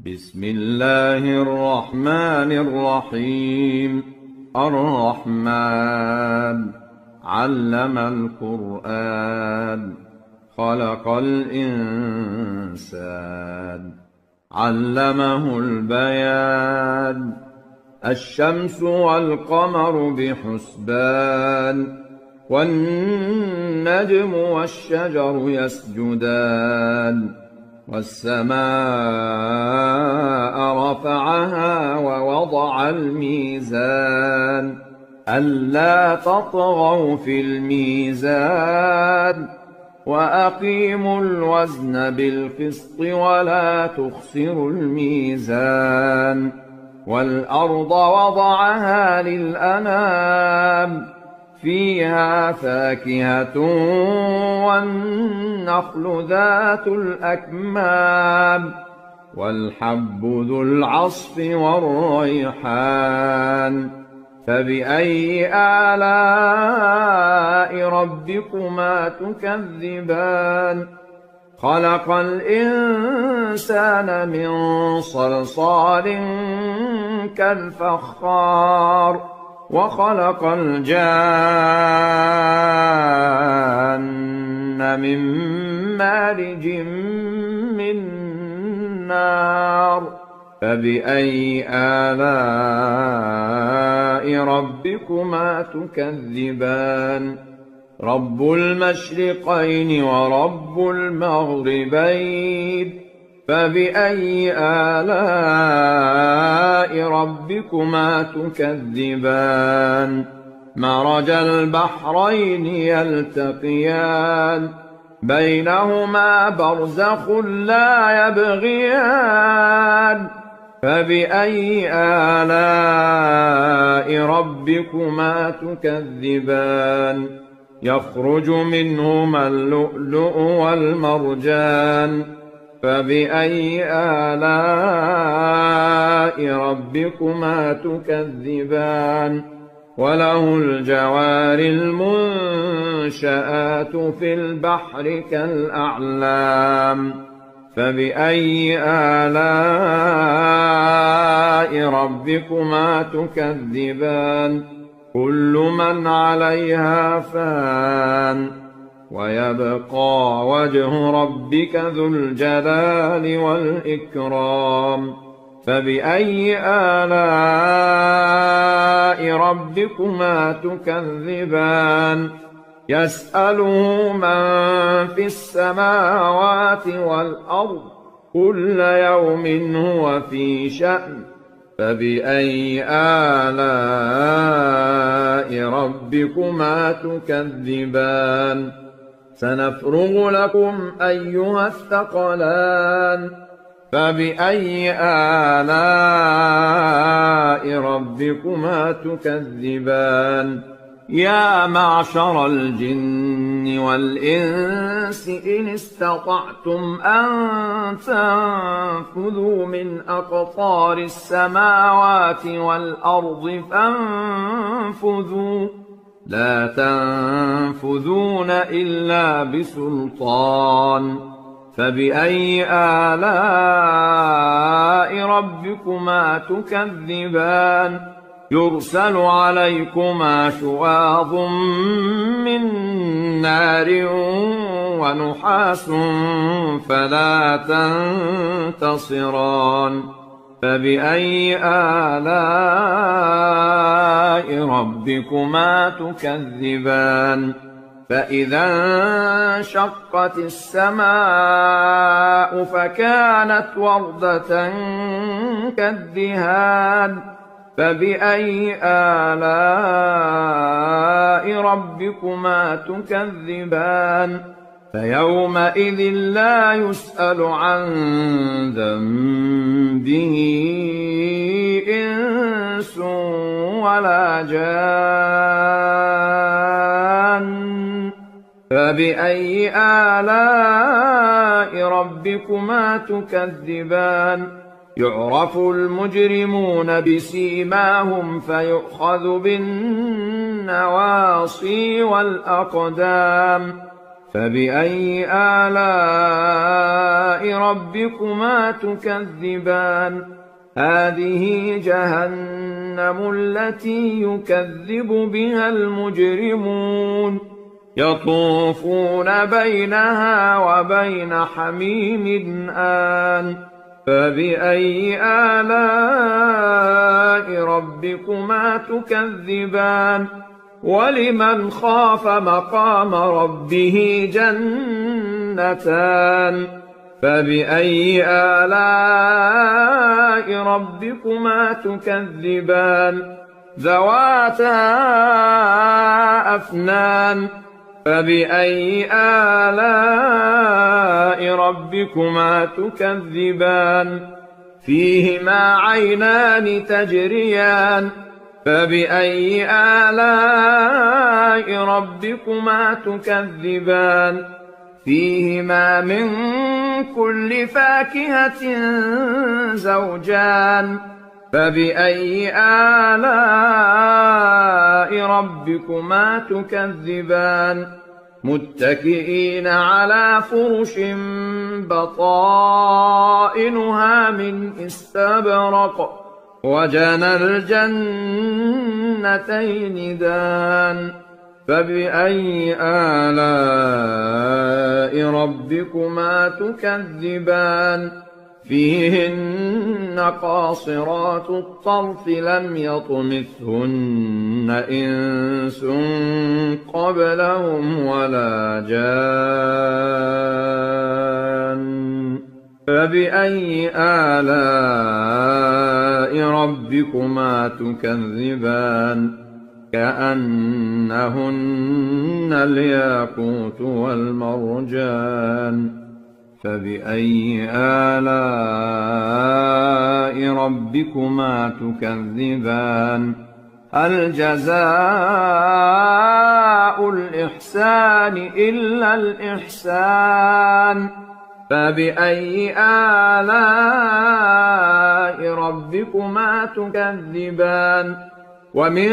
بسم الله الرحمن الرحيم. الرحمن علم القرآن، خلق الإنسان، علمه البيان. الشمس والقمر بحسبان، والنجم والشجر يسجدان. والسماء رفعها ووضع الميزان، ألا تطغوا في الميزان، وأقيموا الوزن بالقسط ولا تخسروا الميزان. والأرض وضعها للأنام، فيها فاكهة والنخل ذات الأكمام، والحب ذو العصف والريحان. فبأي آلاء ربكما تكذبان؟ خلق الإنسان من صلصال كالفخار، وخلق الجان من مارج من نار. فبأي آلاء ربكما تكذبان؟ رب المشرقين ورب المغربين، فبأي آلاء ربكما تكذبان؟ مرج البحرين يلتقيان، بينهما برزخ لا يبغيان. فبأي آلاء ربكما تكذبان؟ يخرج منهما اللؤلؤ والمرجان. فبأي آلاء ربكما تكذبان؟ وله الجوار المنشآت في البحر كالأعلام. فبأي آلاء ربكما تكذبان؟ كل من عليها فان، ويبقى وجه ربك ذو الجلال والإكرام. فبأي آلاء ربكما تكذبان؟ يسأله من في السماوات والأرض، كل يوم هو في شأن. فبأي آلاء ربكما تكذبان؟ سنفرغ لكم أيها الثقلان. فبأي آلاء ربكما تكذبان؟ يا معشر الجن والإنس إن استطعتم أن تنفذوا من أقطار السماوات والأرض فانفذوا، لا تنفذون إلا بسلطان. فبأي آلاء ربكما تكذبان؟ يرسل عليكما شواظ من نار ونحاس فلا تنتصران. فبأي آلاء ربكما تكذبان؟ فإذا انشقت السماء فكانت وردة كالدهان. فبأي آلاء ربكما تكذبان؟ فيومئذ لا يسأل عن ذنبه إنس ولا جان. فبأي آلاء ربكما تكذبان؟ يعرف المجرمون بسيماهم فيؤخذ بالنواصي والأقدام. فبأي آلاء ربكما تكذبان هذه جهنم التي يكذب بها المجرمون يطوفون بينها وبين حميم آن فبأي آلاء ربكما تكذبان ولمن خاف مقام ربه جنتان فبأي آلاء ربكما تكذبان ذواتا أفنان فبأي آلاء ربكما تكذبان فيهما عينان تجريان فبأي آلاء ربكما تكذبان فيهما من كل فاكهة زوجان فبأي آلاء ربكما تكذبان متكئين على فرش بطائنها من استبرق وجنى الجنتين دان فبأي آلاء ربكما تكذبان فيهن قاصرات الطرف لم يطمثهن إنس قبلهم ولا جان فبأي آلاء ربكما تكذبان كأنهن الياقوت والمرجان فبأي آلاء ربكما تكذبان هل جزاء الإحسان إلا الإحسان فبأي آلاء ربكما تكذبان ومن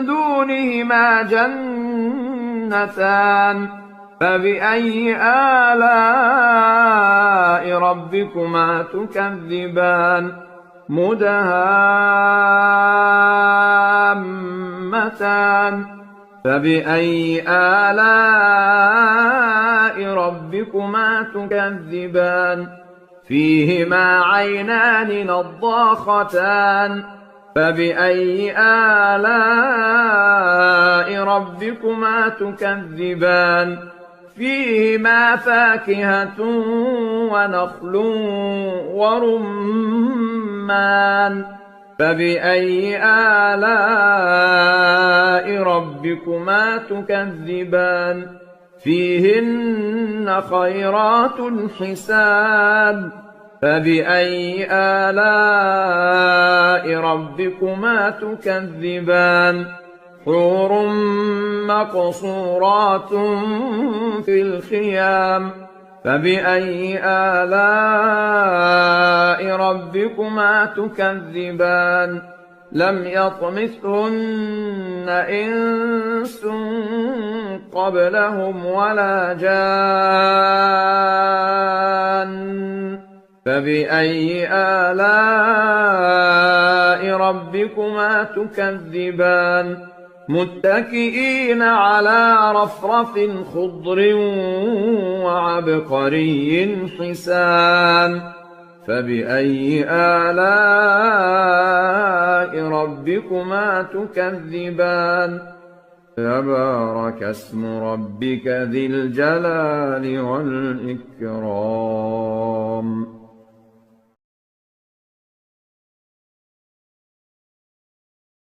دونهما جنتان فبأي آلاء ربكما تكذبان مدهامتان فبأي آلاء ربكما تكذبان فيهما عينان نضاختان فبأي آلاء ربكما تكذبان فيهما فاكهة ونخل ورمان فبأي آلاء ربكما تكذبان فيهن خيرات حسان فبأي آلاء ربكما تكذبان حور مقصورات في الخيام فبأي آلاء ربكما تكذبان لم يطمثهن إنس قبلهم ولا جان فبأي آلاء ربكما تكذبان متكئين على رفرف خضر وعبقري حسان فبأي آلاء ربكما تكذبان تبارك اسم ربك ذي الجلال والإكرام